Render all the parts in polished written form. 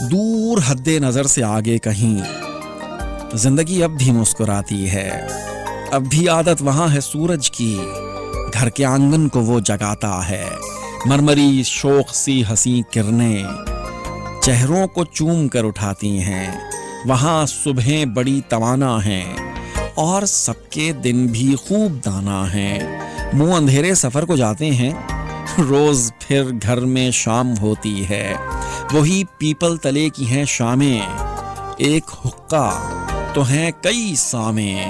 دور حد نظر سے آگے کہیں زندگی اب بھی مسکراتی ہے، اب بھی عادت وہاں ہے سورج کی، گھر کے آنگن کو وہ جگاتا ہے، مرمری شوق سی ہنسی کرنیں چہروں کو چوم کر اٹھاتی ہیں، وہاں صبحیں بڑی توانا ہیں اور سب کے دن بھی خوب دانا ہیں، منہ اندھیرے سفر کو جاتے ہیں، روز پھر گھر میں شام ہوتی ہے، وہی پیپل تلے کی ہیں شامیں، ایک حقہ تو ہیں کئی سامیں،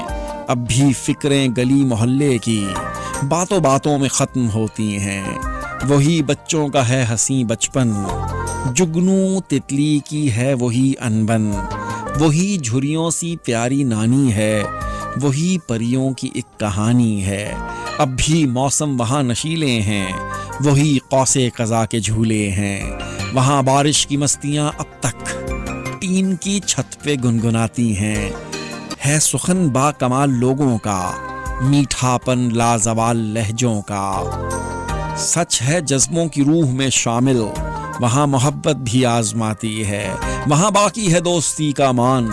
اب بھی فکریں گلی محلے کی باتوں باتوں میں ختم ہوتی ہیں، وہی بچوں کا ہے حسین بچپن، جگنو تتلی کی ہے وہی انبن، وہی جھریوں سی پیاری نانی ہے، وہی پریوں کی ایک کہانی ہے، اب بھی موسم وہاں نشیلے ہیں، وہی قوس قزح کے جھولے ہیں، وہاں بارش کی مستیاں اب تک ٹین کی چھت پہ گنگناتی ہیں، ہے سخن با کمال لوگوں کا، میٹھاپن لازوال لہجوں کا، سچ ہے جذبوں کی روح میں شامل، وہاں محبت بھی آزماتی ہے، وہاں باقی ہے دوستی کا مان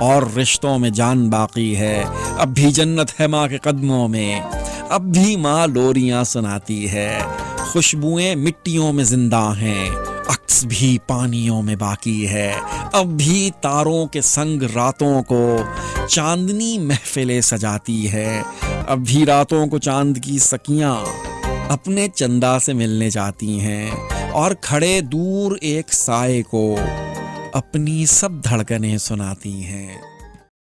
اور رشتوں میں جان باقی ہے، اب بھی جنت ہے ماں کے قدموں میں، اب بھی ماں لوریاں سناتی ہے، خوشبوئیں مٹیوں میں زندہ ہیں، عکس بھی پانیوں میں باقی ہے، اب بھی تاروں کے سنگ راتوں کو چاندنی محفلیں سجاتی ہے، اب بھی راتوں کو چاند کی سکیاں اپنے چندا سے ملنے جاتی ہیں اور کھڑے دور ایک سائے کو اپنی سب دھڑکنیں سناتی ہیں۔